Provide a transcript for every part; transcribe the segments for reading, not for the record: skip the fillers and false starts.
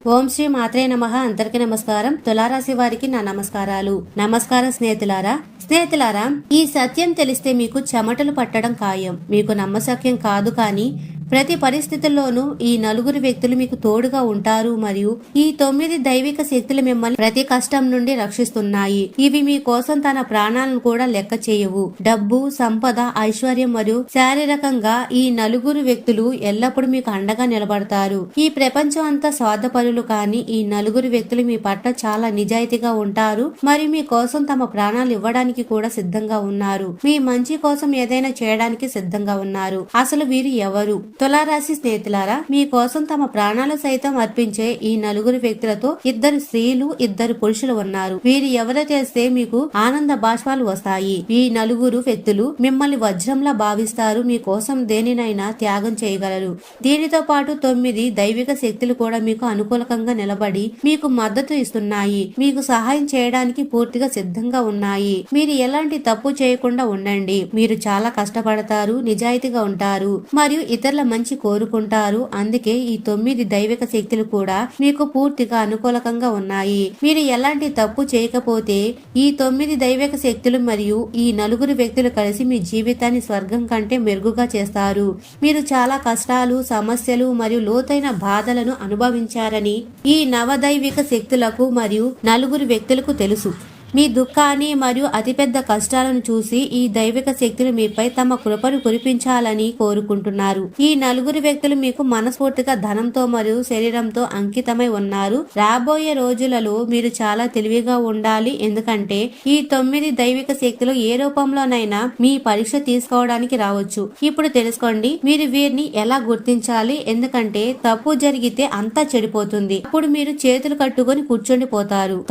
ఓం శ్రీ మాత్రే నమః. అందరికీ నమస్కారం. తులారాశి వారికి నా నమస్కారాలు. నమస్కారం స్నేహితులారా, ఈ సత్యం తెలిస్తే మీకు చెమటలు పట్టడం ఖాయం. మీకు నమ్మశక్యం కాదు, కానీ ప్రతి పరిస్థితుల్లోనూ ఈ నలుగురు వ్యక్తులు మీకు తోడుగా ఉంటారు మరియు ఈ 9 దైవిక శక్తులు మిమ్మల్ని ప్రతి కష్టం నుండి రక్షిస్తున్నాయి. ఇవి మీ కోసం తన ప్రాణాలను కూడా లెక్క చేయవు. డబ్బు, సంపద, ఐశ్వర్యం మరియు శారీరకంగా ఈ నలుగురు వ్యక్తులు ఎల్లప్పుడూ మీకు అండగా నిలబడతారు. ఈ ప్రపంచం అంతా స్వార్థపరులు, కానీ ఈ నలుగురు వ్యక్తులు మీ పట్ల చాలా నిజాయితీగా ఉంటారు మరియు మీ కోసం తమ ప్రాణాలు ఇవ్వడానికి కూడా సిద్ధంగా ఉన్నారు. మీ మంచి కోసం ఏదైనా చేయడానికి సిద్ధంగా ఉన్నారు. అసలు వీరు ఎవరు? తులారాశి స్నేహితులారా, మీకోసం తమ ప్రాణాలు సైతం అర్పించే ఈ నలుగురు వ్యక్తులతో 2 స్త్రీలు 2 పురుషులు ఉన్నారు. వీరు ఎవరో చేస్తే మీకు ఆనంద బాష్పాలు వస్తాయి. ఈ నలుగురు వ్యక్తులు మిమ్మల్ని వజ్రంలా భావిస్తారు. మీకోసం దేనినైనా త్యాగం చేయగలరు. దీనితో పాటు 9 దైవిక శక్తులు కూడా మీకు అనుకూలంగా నిలబడి మీకు మద్దతు ఇస్తున్నాయి. మీకు సహాయం చేయడానికి పూర్తిగా సిద్ధంగా ఉన్నాయి. మీరు ఎలాంటి తప్పు చేయకుండా ఉండండి. మీరు చాలా కష్టపడతారు, నిజాయితీగా ఉంటారు మరియు ఇతరుల మంచి కోరుకుంటారు. అందుకే ఈ 9 దైవిక శక్తులు కూడా మీకు పూర్తిగా అనుకూలంగా ఉన్నాయి. మీరు ఎలాంటి తప్పు చేయకపోతే ఈ 9 దైవిక శక్తులు మరియు ఈ నలుగురు వ్యక్తులు కలిసి మీ జీవితాన్ని స్వర్గం కంటే మెరుగుగా చేస్తారు. మీరు చాలా కష్టాలు, సమస్యలు మరియు లోతైన బాధలను అనుభవించారని ఈ నవదైవిక శక్తులకు మరియు నలుగురు వ్యక్తులకు తెలుసు. మీ దుఃఖాన్ని మరియు అతిపెద్ద కష్టాలను చూసి ఈ దైవిక శక్తులు మీపై తమ కృపను కురిపించాలని కోరుకుంటున్నారు. ఈ నలుగురు వ్యక్తులు మీకు మనస్ఫూర్తిగా ధనంతో మరియు శరీరంతో అంకితమై ఉన్నారు. రాబోయే రోజులలో మీరు చాలా తెలివిగా ఉండాలి, ఎందుకంటే ఈ 9 దైవిక శక్తులు ఏ రూపంలోనైనా మీ పరీక్ష తీసుకోవడానికి రావచ్చు. ఇప్పుడు తెలుసుకోండి, మీరు వీరిని ఎలా గుర్తించాలి. ఎందుకంటే తప్పు జరిగితే అంతా చెడిపోతుంది. అప్పుడు మీరు చేతులు కట్టుకొని కూర్చొని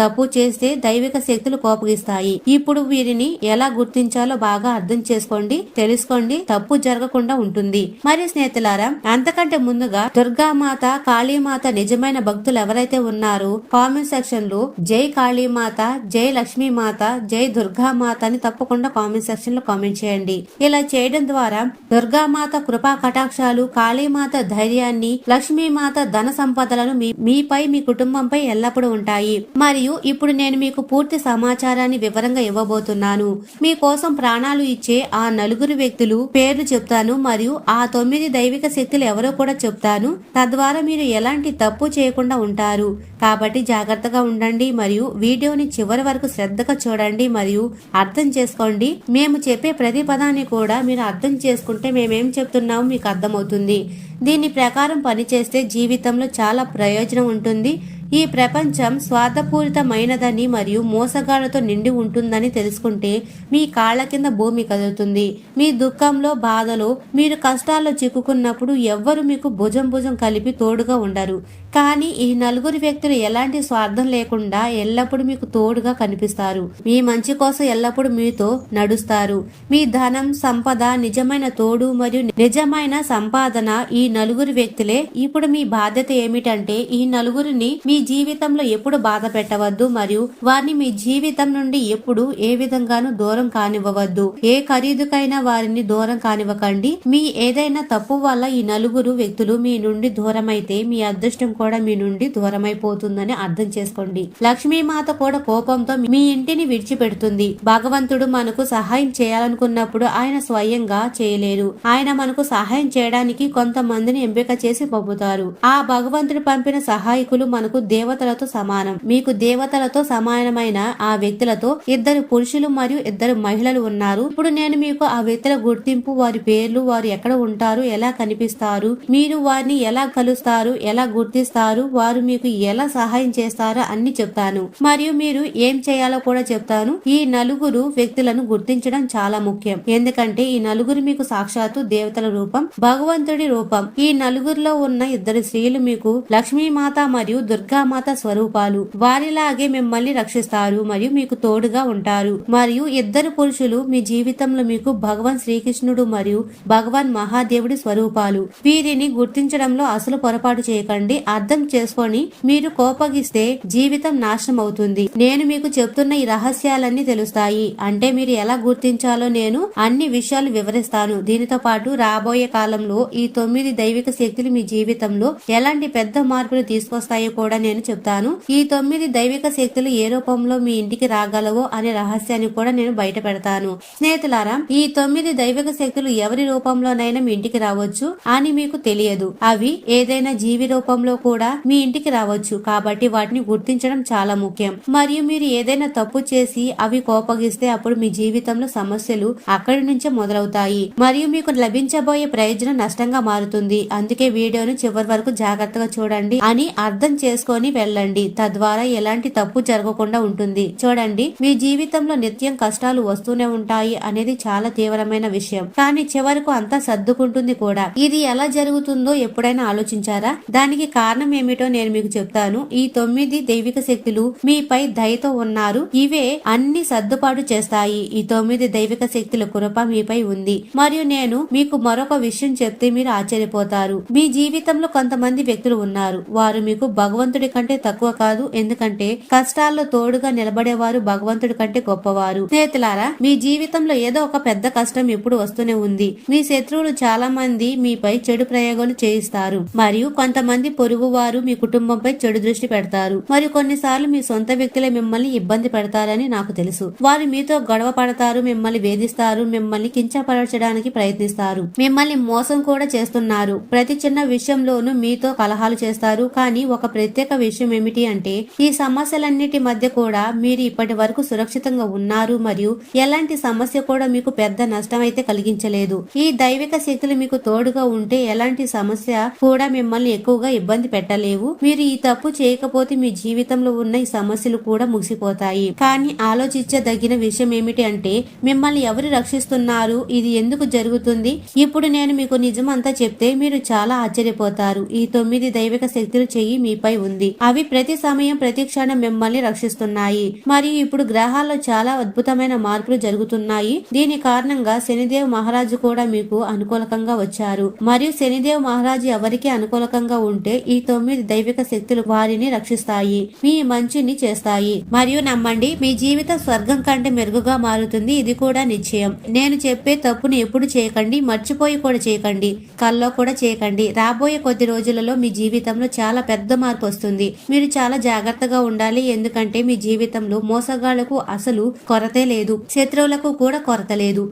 తప్పు చేస్తే దైవిక శక్తులు కోపగిస్తాయి. ఇప్పుడు వీరిని ఎలా గుర్తించాలో బాగా అర్థం చేసుకోండి, తెలుసుకోండి. తప్పు జరగకుండా ఉంటుంది. మరి స్నేహితులారా, అంతకంటే ముందుగా దుర్గామాత, కాళీమాత నిజమైన భక్తులు ఎవరైతే ఉన్నారో కామెంట్ సెక్షన్ లో జై కాళీమాత, జై లక్ష్మీమాత, జై దుర్గామాత అని తప్పకుండా కామెంట్ సెక్షన్ లో కామెంట్ చేయండి. ఇలా చేయడం ద్వారా దుర్గామాత కృపా కటాక్షాలు, కాళీమాత ధైర్యాన్ని, లక్ష్మీమాత ధన సంపదలను మీపై, మీ కుటుంబంపై ఎల్లప్పుడూ ఉంటాయి. మరియు ఇప్పుడు నేను మీకు పూర్తి సమాచారాన్ని వివరంగా ఇవ్వబోతున్నాను. మీకోసం ప్రాణాలు ఇచ్చే ఆ నలుగురు వ్యక్తులు పేర్లు చెప్తాను మరియు ఆ 9 దైవిక శక్తులు ఎవరో కూడా చెప్తాను. తద్వారా మీరు ఎలాంటి తప్పు చేయకుండా ఉంటారు. కాబట్టి జాగ్రత్తగా ఉండండి మరియు వీడియోని చివరి వరకు శ్రద్ధగా చూడండి మరియు అర్థం చేసుకోండి. మేము చెప్పే ప్రతి పదాన్ని కూడా మీరు అర్థం చేసుకుంటే మేమేం చెప్తున్నామో మీకు అర్థమవుతుంది. దీని ప్రకారం పనిచేస్తే జీవితంలో చాలా ప్రయోజనం ఉంటుంది. ఈ ప్రపంచం స్వార్థపూరితమైనదని మరియు మోసగాళ్లతో నిండి ఉంటుందని తెలుసుకుంటే మీ కాళ్ల కింద భూమి కదులుతుంది. మీ దుఃఖంలో, బాధలో, మీరు కష్టాల్లో చిక్కుకున్నప్పుడు ఎవ్వరు మీకు భుజం కలిపి తోడుగా ఉండరు. కానీ ఈ నలుగురు వ్యక్తులు ఎలాంటి స్వార్థం లేకుండా ఎల్లప్పుడూ మీకు తోడుగా కనిపిస్తారు. మీ మంచి కోసం ఎల్లప్పుడూ మీతో నడుస్తారు. మీ ధనం, సంపద, నిజమైన తోడు మరియు నిజమైన సంపాదన ఈ నలుగురు వ్యక్తులే. ఇప్పుడు మీ బాధ్యత ఏమిటంటే ఈ నలుగురిని మీ జీవితంలో ఎప్పుడు బాధ పెట్టవద్దు మరియు వారిని మీ జీవితం నుండి ఎప్పుడు ఏ విధంగానూ దూరం కానివ్వవద్దు. ఏ ఖరీదుకైనా వారిని దూరం కానివ్వకండి. మీ ఏదైనా తప్పు వల్ల ఈ నలుగురు వ్యక్తులు మీ నుండి దూరమైతే మీ అదృష్టం కూడా మీ నుండి దూరమైపోతుందని అర్థం చేసుకోండి. లక్ష్మీమాత కూడా కోపంతో మీ ఇంటిని విడిచిపెడుతుంది. భగవంతుడు మనకు సహాయం చేయాలనుకున్నప్పుడు ఆయన స్వయంగా చేయలేరు. ఆయన మనకు సహాయం చేయడానికి కొంతమందిని ఎంపిక చేసి పంపుతారు. ఆ భగవంతుడు పంపిన సహాయకులు మనకు దేవతలతో సమానం. మీకు దేవతలతో సమానమైన ఆ వ్యక్తులతో 2 పురుషులు మరియు 2 మహిళలు ఉన్నారు. ఇప్పుడు నేను మీకు ఆ వ్యక్తుల గుర్తింపు, వారి పేర్లు, వారు ఎక్కడ ఉంటారు, ఎలా కనిపిస్తారు, మీరు వారిని ఎలా కలుస్తారు, ఎలా గుర్తిస్తారు, వారు మీకు ఎలా సహాయం చేస్తారో అన్ని చెప్తాను. మరియు మీరు ఏం చేయాలో కూడా చెప్తాను. ఈ నలుగురు వ్యక్తులను గుర్తించడం చాలా ముఖ్యం, ఎందుకంటే ఈ నలుగురు మీకు సాక్షాత్తు దేవతల రూపం, భగవంతుడి రూపం. ఈ నలుగురిలో ఉన్న 2 స్త్రీలు మీకు లక్ష్మీమాత మరియు దుర్గామాత స్వరూపాలు. వారిలాగే మిమ్మల్ని రక్షిస్తారు మరియు మీకు తోడుగా ఉంటారు. మరియు 2 పురుషులు మీ జీవితంలో మీకు భగవాన్ శ్రీకృష్ణుడు మరియు భగవాన్ మహాదేవుడి స్వరూపాలు. వీరిని గుర్తించడంలో అసలు పొరపాటు చేయకండి. ఆ అర్థం చేసుకొని మీరు కోపగిస్తే జీవితం నాశనం అవుతుంది. నేను మీకు చెప్తున్న ఈ రహస్యాలన్నీ తెలుస్తాయి. అంటే మీరు ఎలా గుర్తించాలో నేను అన్ని విషయాలు వివరిస్తాను. దీనితో పాటు రాబోయే కాలంలో ఈ 9 దైవిక శక్తులు మీ జీవితంలో ఎలాంటి పెద్ద మార్పులు తీసుకొస్తాయో కూడా నేను చెప్తాను. ఈ 9 దైవిక శక్తులు ఏ రూపంలో మీ ఇంటికి రాగలవో అనే రహస్యాన్ని కూడా నేను బయట పెడతాను. స్నేహితులారా, ఈ 9 దైవిక శక్తులు ఎవరి రూపంలోనైనా మీ ఇంటికి రావచ్చు అని మీకు తెలియదు. అవి ఏదైనా జీవి రూపంలో కూడా మీ ఇంటికి రావచ్చు. కాబట్టి వాటిని గుర్తించడం చాలా ముఖ్యం. మరియు మీరు ఏదైనా తప్పు చేసి అవి కోపగిస్తే అప్పుడు మీ జీవితంలో సమస్యలు అక్కడి నుంచే మొదలవుతాయి మరియు మీకు లభించబోయే ప్రయోజనం నష్టంగా మారుతుంది. అందుకే వీడియోను చివరి వరకు జాగ్రత్తగా చూడండి అని అర్థం చేసుకొని వెళ్ళండి. తద్వారా ఎలాంటి తప్పు జరగకుండా ఉంటుంది. చూడండి, మీ జీవితంలో నిత్యం కష్టాలు వస్తూనే ఉంటాయి అనేది చాలా తీవ్రమైన విషయం. కానీ చివరకు అంతా సర్దుకుంటుంది కూడా. ఇది ఎలా జరుగుతుందో ఎప్పుడైనా ఆలోచించారా? దానికి కారణం ఏమిటో నేను మీకు చెప్తాను. ఈ 9 దైవిక శక్తులు మీపై దయతో ఉన్నారు. ఇవే అన్ని సర్దుబాటు చేస్తాయి. ఈ 9 దైవిక శక్తుల కృప మీపై ఉంది. మరియు నేను మీకు మరొక విషయం చెప్తే మీరు ఆశ్చర్యపోతారు. మీ జీవితంలో కొంతమంది వ్యక్తులు ఉన్నారు. వారు మీకు భగవంతుడి కంటే తక్కువ కాదు. ఎందుకంటే కష్టాల్లో తోడుగా నిలబడేవారు భగవంతుడి కంటే గొప్పవారు. స్నేహితులారా, మీ జీవితంలో ఏదో ఒక పెద్ద కష్టం ఎప్పుడు వస్తూనే ఉంది. మీ శత్రువులు చాలా మంది మీపై చెడు ప్రయోగాలు చేయిస్తారు. మరియు కొంతమంది పొరుగు వారు మీ కుటుంబంపై చెడు దృష్టి పెడతారు. మరియు కొన్నిసార్లు మీ సొంత వ్యక్తులే మిమ్మల్ని ఇబ్బంది పెడతారని నాకు తెలుసు. వారు మీతో గొడవ పడతారు, మిమ్మల్ని వేధిస్తారు, మిమ్మల్ని కించపరచడానికి ప్రయత్నిస్తారు, మిమ్మల్ని మోసం కూడా చేస్తున్నారు. ప్రతి చిన్న విషయంలోనూ మీతో కలహాలు చేస్తారు. కానీ ఒక ప్రత్యేక విషయం ఏమిటి అంటే ఈ సమస్యలన్నిటి మధ్య కూడా మీరు ఇప్పటి వరకు సురక్షితంగా ఉన్నారు మరియు ఎలాంటి సమస్య కూడా మీకు పెద్ద నష్టం అయితే కలిగించలేదు. ఈ దైవిక శక్తులు మీకు తోడుగా ఉంటే ఎలాంటి సమస్య కూడా మిమ్మల్ని ఎక్కువగా ఇబ్బంది పెట్టలేవు. మీరు ఈ తప్పు చేయకపోతే మీ జీవితంలో ఉన్న ఈ సమస్యలు కూడా ముగిసిపోతాయి. కానీ ఆలోచించదగిన విషయం ఏమిటి అంటే మిమ్మల్ని ఎవరు రక్షిస్తున్నారు, ఇది ఎందుకు జరుగుతుంది? ఇప్పుడు నేను మీకు నిజమంతా చెప్తే మీరు చాలా ఆశ్చర్యపోతారు. ఈ 9 దైవిక శక్తులు చెయ్యి మీపై ఉంది. అవి ప్రతి సమయం ప్రతి క్షణం మిమ్మల్ని రక్షిస్తున్నాయి. మరియు ఇప్పుడు గ్రహాల్లో చాలా అద్భుతమైన మార్పులు జరుగుతున్నాయి. దీని కారణంగా శనిదేవ్ మహారాజు కూడా మీకు అనుకూలకంగా వచ్చారు. మరియు శనిదేవ్ మహారాజు ఎవరికి అనుకూలకంగా ఉంటే ఈ 9 దైవిక శక్తులు వారిని రక్షిస్తాయి, మీ మంచిని చేస్తాయి. మరియు నమ్మండి, మీ జీవితం స్వర్గం కంటే మెరుగుగా మారుతుంది. ఇది కూడా నిశ్చయం. నేను చెప్పే తప్పును ఎప్పుడు చేయకండి, మర్చిపోయి కూడా చేయకండి, కల్లో కూడా చేయకండి. రాబోయే కొద్ది రోజులలో మీ జీవితంలో చాలా పెద్ద మార్పు వస్తుంది. మీరు చాలా జాగ్రత్తగా ఉండాలి. ఎందుకంటే మీ జీవితంలో మోసగాళ్లకు అసలు కొరతే లేదు, శత్రువులకు కూడా కొరత లేదు.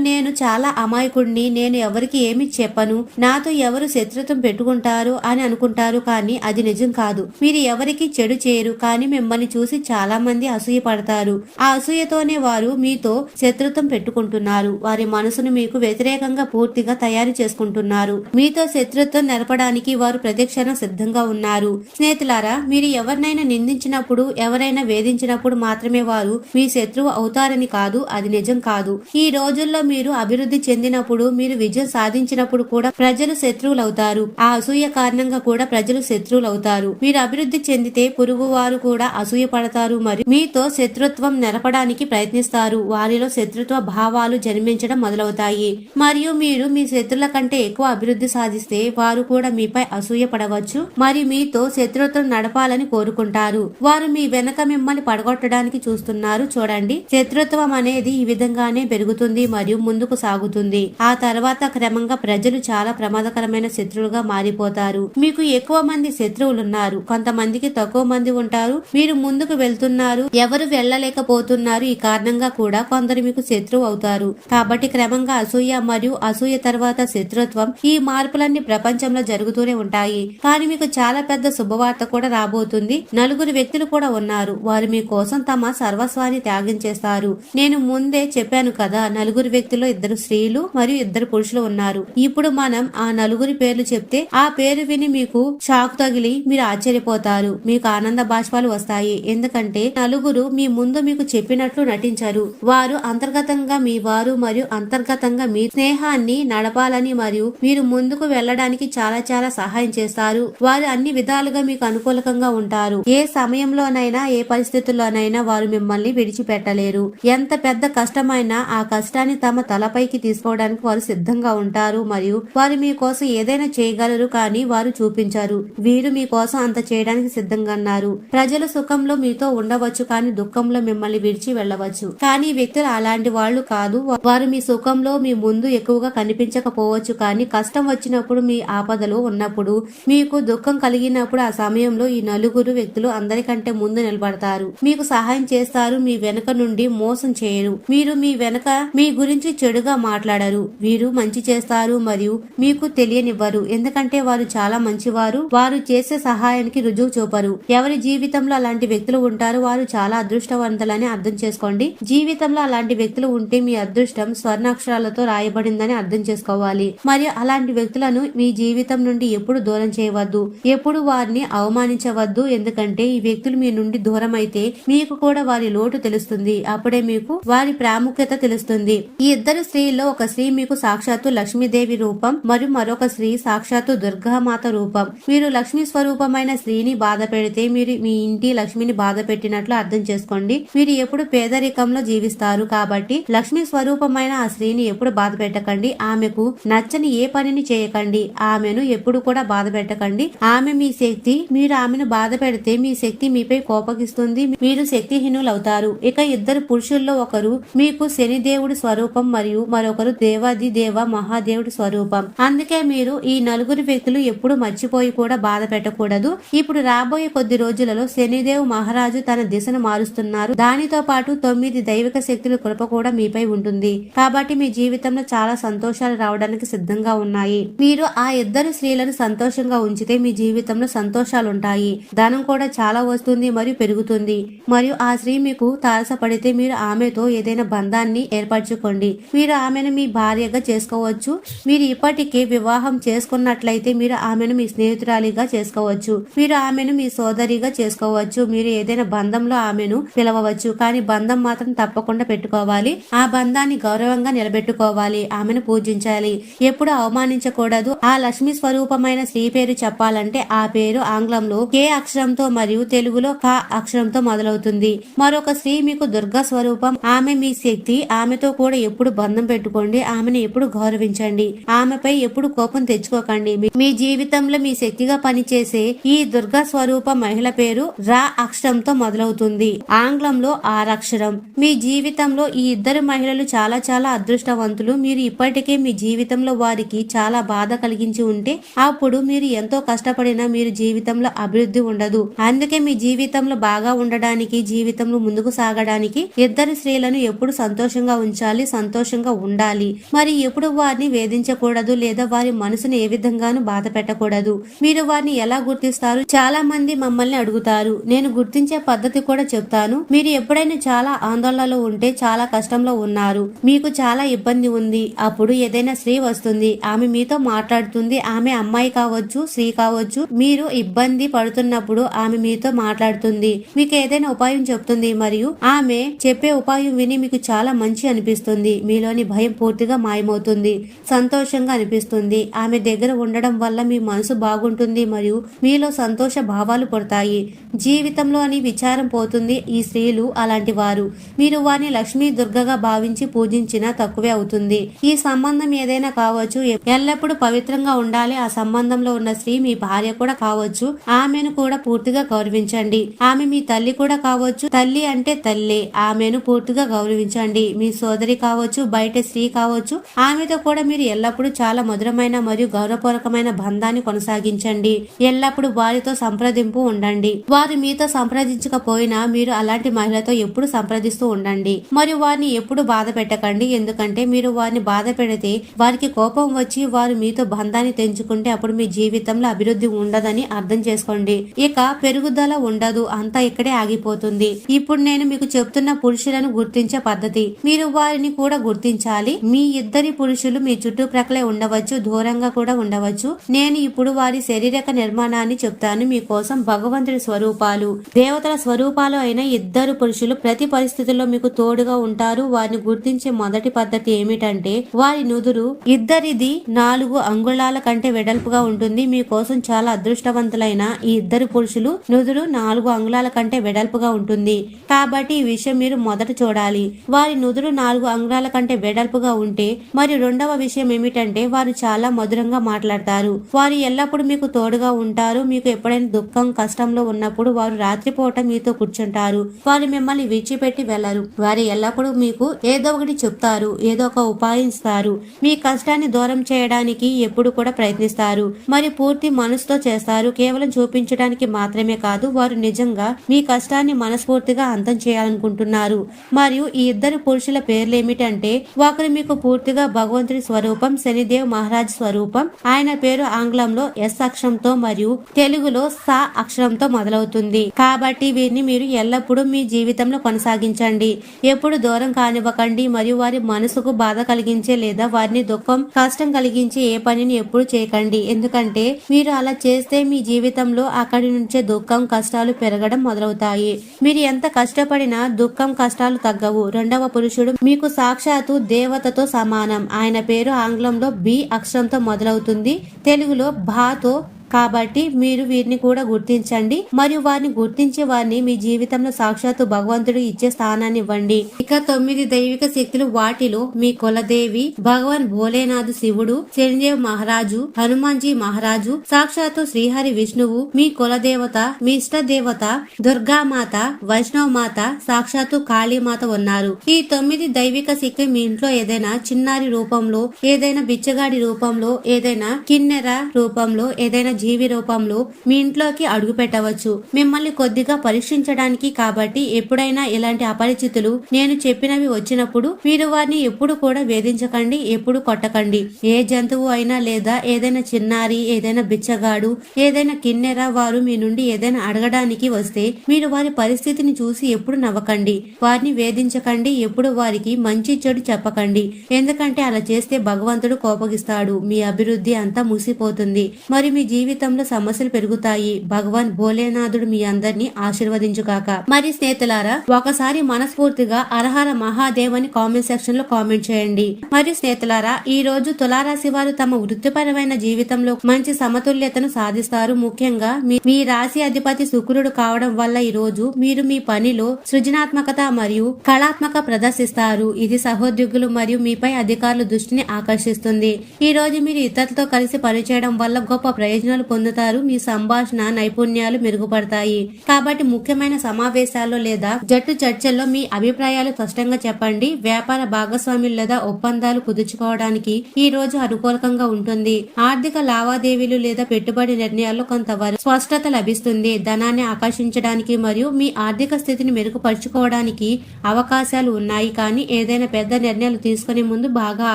నేను చాలా అమాయకుడిని, నేను ఎవరికి ఏమి చెప్పను, నాతో ఎవరు శత్రుత్వం పెట్టుకుంటారు అని అనుకుంటారు. కానీ అది నిజం కాదు. మీరు ఎవరికి చెడు చేయరు. కానీ మిమ్మల్ని చూసి చాలా మంది అసూయ పడతారు. ఆ అసూయతోనే వారు మీతో శత్రుత్వం పెట్టుకుంటున్నారు. వారి మనసును మీకు వ్యతిరేకంగా పూర్తిగా తయారు చేసుకుంటున్నారు. మీతో శత్రుత్వం నెరపడానికి వారు ప్రతిక్షణం సిద్ధంగా ఉన్నారు. స్నేహితులారా, మీరు ఎవరినైనా నిందించినప్పుడు, ఎవరైనా వేధించినప్పుడు మాత్రమే వారు మీ శత్రువు అవుతారని కాదు. అది నిజం కాదు. ఈ రోజుల్లో మీరు అభివృద్ధి చెందినప్పుడు, మీరు విజయం సాధించినప్పుడు కూడా ప్రజలు శత్రువులు అవుతారు. ఆ అసూయ కారణంగా కూడా ప్రజలు శత్రువులు అవుతారు. మీరు అభివృద్ధి చెందితే పొరుగు వారు కూడా అసూయ పడతారు మరియు మీతో శత్రుత్వం నెరపడానికి ప్రయత్నిస్తారు. వారిలో శత్రుత్వ భావాలు జన్మించడం మొదలవుతాయి. మరియు మీరు మీ శత్రుల కంటే ఎక్కువ అభివృద్ధి సాధిస్తే వారు కూడా మీపై అసూయ పడవచ్చు మరియు మీతో శత్రుత్వం నడపాలని కోరుకుంటారు. వారు మీ వెనక మిమ్మల్ని పడగొట్టడానికి చూస్తున్నారు. చూడండి, శత్రుత్వం అనేది ఈ విధంగానే పెరుగుతుంది మరియు ముందుకు సాగుతుంది. ఆ తర్వాత క్రమంగా ప్రజలు చాలా ప్రమాదకరమైన శత్రువులుగా మారిపోతారు. మీకు ఎక్కువ మంది శత్రువులున్నారు, కొంతమందికి తక్కువ మంది ఉంటారు. మీరు ముందుకు వెళ్తున్నారు, ఎవరు వెళ్ళలేకపోతున్నారు. ఈ కారణంగా కూడా కొందరు మీకు శత్రువు అవుతారు. కాబట్టి క్రమంగా అసూయ మరియు అసూయ తర్వాత శత్రుత్వం, ఈ మార్పులన్నీ ప్రపంచంలో జరుగుతూనే ఉంటాయి. కానీ మీకు చాలా పెద్ద శుభవార్త కూడా రాబోతుంది. నలుగురు వ్యక్తులు కూడా ఉన్నారు. వారు మీ కోసం తమ సర్వస్వాన్ని త్యాగం చేస్తారు. నేను ముందే చెప్పాను కదా, నలుగురు వ్యక్తుల్లో 2 స్త్రీలు మరియు 2 పురుషులు ఉన్నారు. ఇప్పుడు మనం ఆ నలుగురి పేర్లు చెప్తే ఆ పేరు విని మీకు షాక్ తగిలి మీరు ఆశ్చర్యపోతారు. మీకు ఆనంద బాష్పాలు వస్తాయి. ఎందుకంటే నలుగురు మీ ముందు మీకు చెప్పినట్లు నటించరు. వారు అంతర్గతంగా మీ వారు మరియు అంతర్గతంగా మీ స్నేహాన్ని నడపాలని మరియు మీరు ముందుకు వెళ్ళడానికి చాలా చాలా సహాయం చేస్తారు. వారు అన్ని విధాలుగా మీకు అనుకూలకంగా ఉంటారు. ఏ సమయంలోనైనా, ఏ పరిస్థితుల్లోనైనా వారు మిమ్మల్ని విడిచిపెట్టలేరు. ఎంత పెద్ద కష్టమైనా ఆ కష్టాన్ని తమ తలపైకి తీసుకోవడానికి వారు సిద్ధంగా ఉంటారు మరియు వారు మీకోసం ఏదైనా చేయగలరు. కానీ వారు చూపించారు. ఉన్నారు. వీరు మీకోసం అంత చేయడానికి సిద్ధంగా ఉన్నారు. ప్రజలు సుఖంలో మీతో ఉండవచ్చు, కానీ దుఃఖంలో మిమ్మల్ని విడిచి వెళ్ళవచ్చు. కానీ ఈ వ్యక్తులు అలాంటి వాళ్ళు కాదు. వారు మీ సుఖంలో మీ ముందు ఎక్కువగా కనిపించకపోవచ్చు, కానీ కష్టం వచ్చినప్పుడు, మీ ఆపదలో ఉన్నప్పుడు, మీకు దుఃఖం కలిగినప్పుడు ఆ సమయంలో ఈ నలుగురు వ్యక్తులు అందరికంటే ముందు నిలబడతారు. మీకు సహాయం చేస్తారు. మీ వెనుక నుండి మోసం చేయరు. మీరు మీ వెనుక మీ గురించి చెడుగా మాట్లాడరు. వీరు మంచి చేస్తారు మరియు మీకు తెలియనివ్వరు, ఎందుకంటే వారు చాలా మంచివారు. వారు చేసే సహాయానికి రుజువు చూపరు. ఎవరి జీవితంలో అలాంటి వ్యక్తులు ఉంటారు వారు చాలా అదృష్టవంతులని అర్థం చేసుకోండి. జీవితంలో అలాంటి వ్యక్తులు ఉంటే మీ అదృష్టం స్వర్ణాక్షరాలతో రాయబడిందని అర్థం చేసుకోవాలి. మరియు అలాంటి వ్యక్తులను మీ జీవితం నుండి ఎప్పుడు దూరం చేయవద్దు. ఎప్పుడు వారిని అవమానించవద్దు, ఎందుకంటే ఈ వ్యక్తులు మీ నుండి దూరం అయితే మీకు కూడా వారి లోటు తెలుస్తుంది. అప్పుడే మీకు వారి ప్రాముఖ్యత తెలుస్తుంది. ఈ ఇద్దరు స్త్రీల్లో ఒక స్త్రీ మీకు సాక్షాత్తు లక్ష్మీదేవి రూపం మరియు మరొక స్త్రీ సాక్షాత్తు దుర్గామాత రూపం. మీరు లక్ష్మీ స్వరూపమైన స్త్రీని బాధ పెడితే మీరు మీ ఇంటి లక్ష్మిని బాధ పెట్టినట్లు అర్థం చేసుకోండి. మీరు ఎప్పుడు పేదరికంలో జీవిస్తారు, కాబట్టి లక్ష్మీ స్వరూపమైన ఆ స్త్రీని ఎప్పుడు బాధ పెట్టకండి. ఆమెకు నచ్చని ఏ పనిని చేయకండి. ఆమెను ఎప్పుడు కూడా బాధ పెట్టకండి. ఆమె మీ శక్తి. మీరు ఆమెను బాధ పెడితే మీ శక్తి మీపై కోపగిస్తుంది. మీరు శక్తిహీనులవుతారు. ఇక ఇద్దరు పురుషుల్లో ఒకరు మీకు శనిదేవుడి స్వరూపం మరియు మరొకరు దేవాది దేవ మహాదేవుడి స్వరూపం. అందుకే మీరు ఈ నలుగురు వ్యక్తులు ఎప్పుడు మర్చిపోయి కూడా బాధ పెట్టకూడదు. ఇప్పుడు రాబోయే కొద్ది రోజులలో శనిదేవు మహారాజు తన దిశను మారుస్తున్నారు. దానితో పాటు 9 దైవిక శక్తుల కృప కూడా మీపై ఉంటుంది. కాబట్టి మీ జీవితంలో చాలా సంతోషాలు రావడానికి సిద్ధంగా ఉన్నాయి. మీరు ఆ ఇద్దరు స్త్రీలను సంతోషంగా ఉంచితే మీ జీవితంలో సంతోషాలుంటాయి. ధనం కూడా చాలా వస్తుంది మరియు పెరుగుతుంది. మరియు ఆ స్త్రీ మీకు తారసపడితే మీరు ఆమెతో ఏదైనా బంధాన్ని ఏర్పరచుకోండి. మీరు ఆమెను మీ భార్యగా చేసుకోవచ్చు. మీరు ఇప్పటికే వివాహం చేసుకున్నట్లయితే మీరు ఆమెను మీ స్నేహితురాలిగా చేసుకోవచ్చు. మీరు ఆమెను మీ సోదరిగా చేసుకోవచ్చు. మీరు ఏదైనా బంధంలో ఆమెను పిలవవచ్చు, కానీ బంధం మాత్రం తప్పకుండా పెట్టుకోవాలి. ఆ బంధాన్ని గౌరవంగా నిలబెట్టుకోవాలి. ఆమెను పూజించాలి. ఎప్పుడు అవమానించకూడదు. ఆ లక్ష్మీ స్వరూపమైన స్త్రీ పేరు చెప్పాలంటే ఆ పేరు ఆంగ్లంలో కే అక్షరంతో మరియు తెలుగులో క అక్షరంతో మొదలవుతుంది. మరొక స్త్రీ మీకు దుర్గా స్వరూపం. ఆమె మీ శక్తి. ఆమెతో కూడా ఎప్పుడు బంధం పెట్టుకోండి. ఆమెను ఎప్పుడు గౌరవించండి. ఆమెపై ఎప్పుడు కోపం తెచ్చుకోకండి. మీ జీవితంలో మీ శక్తిగా పనిచేసే ఈ దుర్గా స్వరూప మహిళ పేరు రా అక్షరంతో మొదలవుతుంది. ఆంగ్లంలో ఆరక్షరం. మీ జీవితంలో ఈ ఇద్దరు మహిళలు చాలా చాలా అదృష్టవంతులు. మీరు ఇప్పటికే మీ జీవితంలో వారికి చాలా బాధ కలిగించి ఉంటే అప్పుడు మీరు ఎంతో కష్టపడినా మీరు జీవితంలో అభివృద్ధి ఉండదు. అందుకే మీ జీవితంలో బాగా ఉండడానికి, జీవితంలో ముందుకు సాగడానికి ఇద్దరు స్త్రీలను ఎప్పుడు సంతోషంగా ఉంచాలి, సంతోషంగా ఉండాలి. మరి ఎప్పుడు వారిని వేధించకూడదు లేదా వారి మనసును ఏ విధంగానూ బాధ పెట్టకూడదు. మీరు వారిని ఎలా గుర్తిస్తారు? చాలా మంది మమ్మల్ని అడుగుతారు. నేను గుర్తించే పద్ధతి కూడా చెప్తాను. మీరు ఎప్పుడైనా చాలా ఆందోళనలో ఉంటే, చాలా కష్టంలో ఉన్నారు, మీకు చాలా ఇబ్బంది ఉంది, అప్పుడు ఏదైనా స్త్రీ వస్తుంది. ఆమె మీతో మాట్లాడుతుంది. ఆమె అమ్మాయి కావచ్చు, స్త్రీ కావచ్చు. మీరు ఇబ్బంది పడుతున్నప్పుడు ఆమె మీతో మాట్లాడుతుంది, మీకు ఏదైనా ఉపాయం చెప్తుంది మరియు ఆమె చెప్పే ఉపాయం విని మీకు చాలా మంచి అనిపిస్తుంది. మీలోని భయం పూర్తిగా మాయమవుతుంది. సంతోషంగా అనిపిస్తుంది. ఆమె దగ్గర ఉండడం వల్ల మీ మనసు బాగుంటుంది మరియు మీలో సంతోష భావాలు పుడతాయి. జీవితంలో అని విచారం పోతుంది. ఈ స్త్రీలు అలాంటి వారు. మీరు వారిని లక్ష్మీ దుర్గగా భావించి పూజించినా తక్కువే అవుతుంది. ఈ సంబంధం ఏదైనా కావచ్చు, ఎల్లప్పుడూ పవిత్రంగా ఉండాలి. ఆ సంబంధంలో ఉన్న స్త్రీ మీ భార్య కూడా కావచ్చు. ఆమెను కూడా పూర్తిగా గౌరవించండి. ఆమె మీ తల్లి కూడా కావచ్చు. తల్లి అంటే తల్లే. ఆమెను పూర్తిగా గౌరవించండి. మీ సోదరి కావచ్చు, బయట స్త్రీ కావచ్చు. ఆమెతో కూడా మీరు ఎల్లప్పుడూ చాలా మధురమైన మరియు గౌరవపూర్వకమైన బంధాన్ని కొనసాగించండి. ఎల్లప్పుడూ వారితో సంప్రదింపు ఉండండి. వారు మీతో సంప్రదించకపోయినా మీరు అలాంటి మహిళతో ఎప్పుడు సంప్రదిస్తూ ఉండండి. మరియు వారిని ఎప్పుడు బాధ పెట్టకండి, ఎందుకంటే మీరు వారిని బాధ పెడితే వారికి కోపం వచ్చి వారు మీతో బంధాన్ని తెంచుకుంటే అప్పుడు మీ జీవితంలో అభివృద్ధి ఉండదని అర్థం చేసుకోండి. ఇక పెరుగుదల ఉండదు. అంతా ఇక్కడే ఆగిపోతుంది. ఇప్పుడు నేను మీకు చెప్తున్న పురుషులను గుర్తించే పద్ధతి. మీరు వారిని కూడా గుర్తించాలి. మీ ఇద్దరి పురుషులు మీ చుట్టుప్రక్కలే ఉండవచ్చు, దూరంగా కూడా ఉండవచ్చు. నేను ఇప్పుడు వారి శారీరక నిర్మాణాన్ని చెప్తాను. మీకోసం భగవంతుడి స్వరూపాలు, దేవతల స్వరూపాలు అయిన ఇద్దరు పురుషులు ప్రతి పరిస్థితుల్లో మీకు తోడుగా ఉంటారు. వారిని గుర్తించే మొదటి పద్ధతి ఏమిటంటే వారి నుదురు ఇద్దరిది 4 అంగుళాల కంటే వెడల్పుగా ఉంటుంది. మీకోసం చాలా అదృష్టవంతులైన ఈ ఇద్దరు పురుషులు నుదురు 4 అంగుళాల కంటే వెడల్పుగా ఉంటుంది. కాబట్టి ఈ విషయం మీరు మొదట చూడాలి. వారి నుదురు 4 అంగుళాల కంటే వెడల్పుగా ఉంటే. మరియు రెండవ విషయం ఏమిటంటే వారు చాలా మధురంగా మాట్లాడతారు. వారు ఎల్లప్పుడూ మీకు మీకు తోడుగా ఉంటారు. మీకు ఎప్పుడైనా దుఃఖం కష్టంలో ఉన్నప్పుడు వారు రాత్రిపూట మీతో కూర్చుంటారు. వారు మిమ్మల్ని విడిచిపెట్టి వెళ్లరు. వారు ఎల్లప్పుడూ మీకు ఏదో ఒకటి చెప్తారు, ఏదో ఒక ఉపాయం ఇస్తారు. మీ కష్టాన్ని దూరం చేయడానికి ఎప్పుడు కూడా ప్రయత్నిస్తారు. మరి పూర్తి మనసుతో చేస్తారు. కేవలం చూపించడానికి మాత్రమే కాదు, వారు నిజంగా మీ కష్టాన్ని మనస్ఫూర్తిగా అంతం చేయాలనుకుంటున్నారు. మరియు ఈ ఇద్దరు పురుషుల పేర్లు ఏమిటంటే, ఒకరు మీకు పూర్తిగా భగవంతుడి స్వరూపం, శనిదేవ్ మహారాజ్ స్వరూపం. ఆయన పేరు ఆంగ్లంలో ఎస్ అక్షరంతో మరియు తెలుగులో సా అక్షరంతో మొదలవుతుంది. కాబట్టి వీరిని మీరు ఎల్లప్పుడూ మీ జీవితంలో కొనసాగించండి. ఎప్పుడు దూరం కానివ్వకండి మరియు వారి మనసుకు బాధ కలిగించే లేదా వారిని దుఃఖం కష్టం కలిగించే ఏ పనిని ఎప్పుడు చేయకండి. ఎందుకంటే మీరు అలా చేస్తే మీ జీవితంలో అక్కడి నుంచే దుఃఖం కష్టాలు పెరగడం మొదలవుతాయి. మీరు ఎంత కష్టపడినా దుఃఖం కష్టాలు తగ్గవు. రెండవ పురుషుడు మీకు సాక్షాత్తు దేవతతో సమానం. ఆయన పేరు ఆంగ్లంలో బి అక్షరంతో మొదలవుతుంది, తెలుగులో భాతో. కాబట్టి మీరు వీరిని కూడా గుర్తించండి మరియు వారిని గుర్తించి వారిని మీ జీవితంలో సాక్షాత్తు భగవంతుడు ఇచ్చే స్థానాన్ని ఇవ్వండి. ఇక 9 దైవిక శక్తులు. వాటిలో మీ కులదేవి భగవాన్ భోలేనాథ్ శివుడు, శనిదేవ్ మహారాజు, హనుమాన్జీ మహారాజు, సాక్షాత్తు శ్రీహరి విష్ణువు, మీ కులదేవత, మీ ఇష్ట దేవత దుర్గామాత, వైష్ణవ మాత, సాక్షాత్తు కాళీమాత ఉన్నారు. ఈ 9 దైవిక శక్తులు మీ ఇంట్లో ఏదైనా చిన్నారి రూపంలో, ఏదైనా బిచ్చగాడి రూపంలో, ఏదైనా కిన్నెర రూపంలో, ఏదైనా జీవి రూపంలో మీ ఇంట్లోకి అడుగు పెట్టవచ్చు. మిమ్మల్ని కొద్దిగా పరీక్షించడానికి. కాబట్టి ఎప్పుడైనా ఇలాంటి అపరిచితులు నేను చెప్పినవి వచ్చినప్పుడు మీరు వారిని ఎప్పుడు కూడా వేధించకండి, ఎప్పుడు కొట్టకండి. ఏ జంతువు అయినా లేదా ఏదైనా చిన్నారి, ఏదైనా బిచ్చగాడు, ఏదైనా కిన్నెర వారు మీ నుండి ఏదైనా అడగడానికి వస్తే మీరు వారి పరిస్థితిని చూసి ఎప్పుడు నవ్వకండి, వారిని వేధించకండి, ఎప్పుడు వారికి మంచి చెడు చెప్పకండి. ఎందుకంటే అలా చేస్తే భగవంతుడు కోపగిస్తాడు, మీ అభివృద్ధి అంతా మూసిపోతుంది, మరి మీ జీవితంలో సమస్యలు పెరుగుతాయి. భగవాన్ భోలేనాథుడు మీ అందరినీ ఆశీర్వదించుగాక. మరి స్నేహితులారా, ఒకసారి మనస్ఫూర్తిగా అరహర మహాదేవ్ అని కామెంట్ సెక్షన్ లో కామెంట్ చేయండి. మరియు స్నేహితులారా, ఈ రోజు తులారాశి వారు తమ వృత్తిపరమైన జీవితంలో మంచి సమతుల్యతను సాధిస్తారు. ముఖ్యంగా మీ రాశి అధిపతి శుక్రుడు కావడం వల్ల ఈ రోజు మీరు మీ పనిలో సృజనాత్మకత మరియు కళాత్మక ప్రదర్శిస్తారు. ఇది సహోద్యోగులు మరియు మీపై అధికారుల దృష్టిని ఆకర్షిస్తుంది. ఈ రోజు మీరు ఇతరులతో కలిసి పనిచేయడం వల్ల గొప్ప ప్రయోజనాలు పొందుతారు. మీ సంభాషణ నైపుణ్యాలు మెరుగుపడతాయి. కాబట్టి ముఖ్యమైన సమావేశాల్లో లేదా జట్టు చర్చల్లో మీ అభిప్రాయాలు స్పష్టంగా చెప్పండి. వ్యాపార భాగస్వాములు లేదా ఒప్పందాలు కుదుర్చుకోవడానికి ఈ రోజు అనుకూలంగా ఉంటుంది. ఆర్థిక లావాదేవీలు లేదా పెట్టుబడి నిర్ణయాల్లో కొంతవరకు స్పష్టత లభిస్తుంది. ధనాన్ని ఆకర్షించడానికి మరియు మీ ఆర్థిక స్థితిని మెరుగుపరుచుకోవడానికి అవకాశాలు ఉన్నాయి. కానీ ఏదైనా పెద్ద నిర్ణయాలు తీసుకునే ముందు బాగా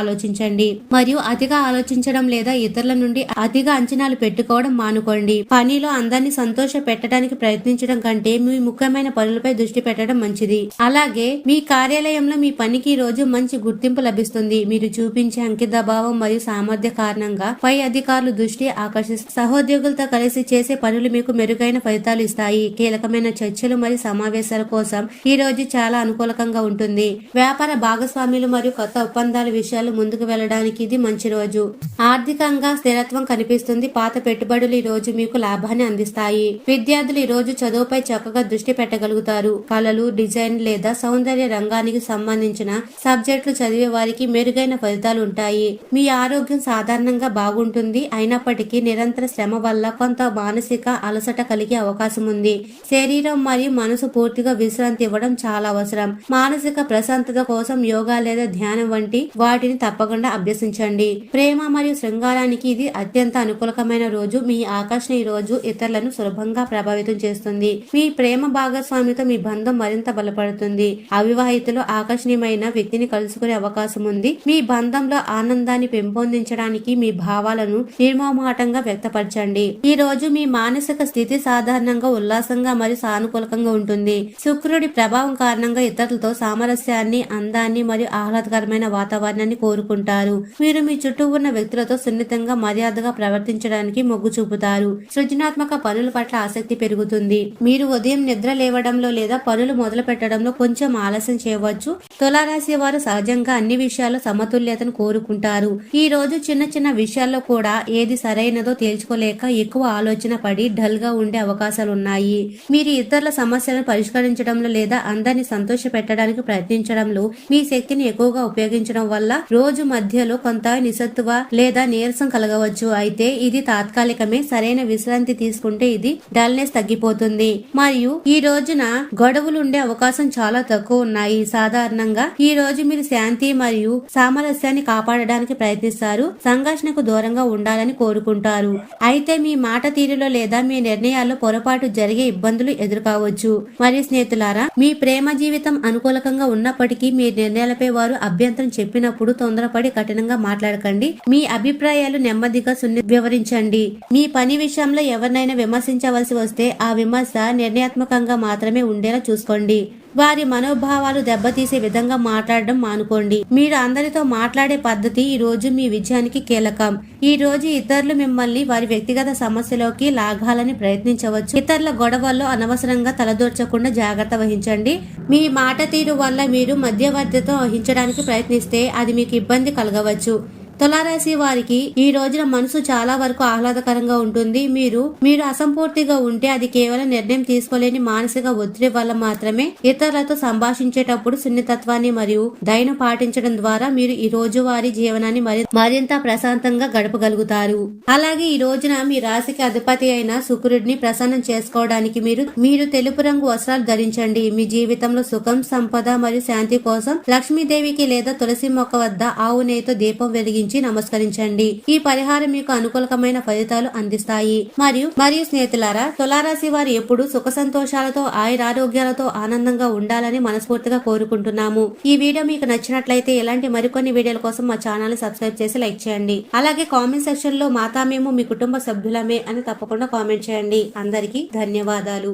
ఆలోచించండి మరియు అతిగా ఆలోచించడం లేదా ఇతరుల నుండి అతిగా అంచనాలు పెట్టుకోవడం మానుకోండి. పనిలో అందరినీ సంతోష పెట్టడానికి ప్రయత్నించడం కంటే మీ ముఖ్యమైన పనులపై దృష్టి పెట్టడం మంచిది. అలాగే మీ కార్యాలయంలో మీ పనికి ఈ రోజు మంచి గుర్తింపు లభిస్తుంది. మీరు చూపించే అంకితభావం మరియు సామర్థ్య కారణంగా పై అధికారులు దృష్టి ఆకర్షిస్తారు. సహోద్యోగులతో కలిసి చేసే పనులు మీకు మెరుగైన ఫలితాలు ఇస్తాయి. కీలకమైన చర్చలు మరియు సమావేశాల కోసం ఈ రోజు చాలా అనుకూలంగా ఉంటుంది. వ్యాపార భాగస్వాములు మరియు కొత్త ఒప్పందాల విషయాలు ముందుకు వెళ్ళడానికి ఇది మంచి రోజు. ఆర్థికంగా స్థిరత్వం కనిపిస్తుంది. పాత పెట్టుబడులు ఈ రోజు మీకు లాభాన్ని అందిస్తాయి. విద్యార్థులు ఈ రోజు చదువుపై చక్కగా దృష్టి పెట్టగలుగుతారు. కళలు, డిజైన్ లేదా సౌందర్య రంగానికి సంబంధించిన సబ్జెక్టులు చదివే వారికి మెరుగైన ఫలితాలు ఉంటాయి. మీ ఆరోగ్యం సాధారణంగా బాగుంటుంది. అయినప్పటికీ నిరంతర శ్రమ వల్ల కొంత మానసిక అలసట కలిగే అవకాశం ఉంది. శరీరం మరియు మనసు పూర్తిగా విశ్రాంతి ఇవ్వడం చాలా అవసరం. మానసిక ప్రశాంతత కోసం యోగా లేదా ధ్యానం వంటి వాటిని తప్పకుండా అభ్యసించండి. ప్రేమ మరియు శృంగారానికి ఇది అత్యంత అనుకూలమైన రోజు. మీ ఆకర్షణ ఈ రోజు ఇతరులను సులభంగా ప్రభావితం చేస్తుంది. మీ ప్రేమ భాగస్వామితో మీ బంధం మరింత బలపడుతుంది. అవివాహితులు ఆకర్షణీయమైన వ్యక్తిని కలుసుకునే అవకాశం ఉంది. మీ బంధంలో ఆనందాన్ని పెంపొందించడానికి మీ భావాలను నిర్మోహమాటంగా వ్యక్తపరచండి. ఈ రోజు మీ మానసిక స్థితి సాధారణంగా ఉల్లాసంగా మరియు సానుకూలంగా ఉంటుంది. శుక్రుడి ప్రభావం కారణంగా ఇతరులతో సామరస్యాన్ని, అందాన్ని మరియు ఆహ్లాదకరమైన వాతావరణాన్ని కోరుకుంటారు. మీరు మీ చుట్టూ ఉన్న వ్యక్తులతో సున్నితంగా మర్యాదగా ప్రవర్తించడానికి మొగ్గు చూపుతారు. సృజనాత్మక పనుల పట్ల ఆసక్తి పెరుగుతుంది. మీరు ఉదయం నిద్ర లేవడంలో లేదా పనులు మొదలు పెట్టడంలో కొంచెం ఆలస్యం చేయవచ్చు. తులారాశి వారు సహజంగా అన్ని విషయాల్లో సమతుల్యతను కోరుకుంటారు. ఈ రోజు చిన్న చిన్న విషయాల్లో కూడా ఏది సరైనదో తేల్చుకోలేక ఎక్కువ ఆలోచన పడి డల్ గా ఉండే అవకాశాలు ఉన్నాయి. మీరు ఇతరుల సమస్యలను పరిష్కరించడంలో లేదా అందరినీ సంతోష పెట్టడానికి ప్రయత్నించడంలో మీ శక్తిని ఎక్కువగా ఉపయోగించడం వల్ల రోజు మధ్యలో కొంత నిస్సత్తువ లేదా నీరసం కలగవచ్చు. అయితే ఇది తాత్కాలిక తాత్కాలికమే. సరైన విశ్రాంతి తీసుకుంటే ఇది డల్నెస్ తగ్గిపోతుంది. మరియు ఈ రోజున గొడవలు ఉండే అవకాశం చాలా తక్కువ ఉన్నాయి. సాధారణంగా ఈ రోజు మీరు శాంతి మరియు సామరస్యాన్ని కాపాడడానికి ప్రయత్నిస్తారు. సంఘర్షణకు దూరంగా ఉండాలని కోరుకుంటారు. అయితే మీ మాట తీరులో లేదా మీ నిర్ణయాల్లో పొరపాటు జరిగే ఇబ్బందులు ఎదుర్కోవచ్చు. మరియు స్నేహితులారా, మీ ప్రేమ జీవితం అనుకూలకంగా ఉన్నప్పటికీ మీ నిర్ణయాలపై వారు అభ్యంతరం చెప్పినప్పుడు తొందరపడి కఠినంగా మాట్లాడకండి. మీ అభిప్రాయాలు నెమ్మదిగా వివరించండి. మీ పని విషయంలో ఎవరినైనా విమర్శించవలసి వస్తే ఆ విమర్శ నిర్ణయాత్మకంగా మాత్రమే ఉండేలా చూసుకోండి. వారి మనోభావాలు దెబ్బతీసే విధంగా మాట్లాడడం మానుకోండి. మీరు అందరితో మాట్లాడే పద్ధతి ఈ రోజు మీ విజయానికి కీలకం. ఈ రోజు ఇతరులు మిమ్మల్ని వారి వ్యక్తిగత సమస్యలోకి లాగాలని ప్రయత్నించవచ్చు. ఇతరుల గొడవల్లో అనవసరంగా తలదూర్చకుండా జాగ్రత్త వహించండి. మీ మాట తీరు వల్ల మీరు మధ్యవర్తిత్వం వహించడానికి ప్రయత్నిస్తే అది మీకు ఇబ్బంది కలగవచ్చు. తులారాశి వారికి ఈ రోజున మనసు చాలా వరకు ఆహ్లాదకరంగా ఉంటుంది. మీరు అసంపూర్తిగా ఉంటే అది కేవలం నిర్ణయం తీసుకోలేని మానసిక ఒత్తిడి వల్ల మాత్రమే. ఇతరులతో సంభాషించేటప్పుడు సున్నితత్వాన్ని మరియు దయను పాటించడం ద్వారా మీరు ఈ రోజువారీ జీవనాన్ని మరింత ప్రశాంతంగా గడపగలుగుతారు. అలాగే ఈ రోజున మీ రాశికి అధిపతి అయిన శుక్రుడిని ప్రసన్నం చేసుకోవడానికి మీరు తెలుపు రంగు వస్త్రాలు ధరించండి. మీ జీవితంలో సుఖం, సంపద మరియు శాంతి కోసం లక్ష్మీదేవికి లేదా తులసి మొక్క వద్ద ఆవు నెయ్యితో దీపం వెలిగించి నమస్కరించండి. ఈ పరిహారం మీకు అనుకూలమైన ఫలితాలు అందిస్తాయి. మరియు స్నేహితులారా, తులారాశి వారు ఎప్పుడు సుఖ సంతోషాలతో ఆయురారోగ్యాలతో ఆనందంగా ఉండాలని మనస్ఫూర్తిగా కోరుకుంటున్నాము. ఈ వీడియో మీకు నచ్చినట్లయితే ఇలాంటి మరికొన్ని వీడియోల కోసం మా ఛానల్ ని సబ్స్క్రైబ్ చేసి లైక్ చేయండి. అలాగే కామెంట్ సెక్షన్ లో మాతా మేము మీ కుటుంబ సభ్యులమే అని తప్పకుండా కామెంట్ చేయండి. అందరికీ ధన్యవాదాలు.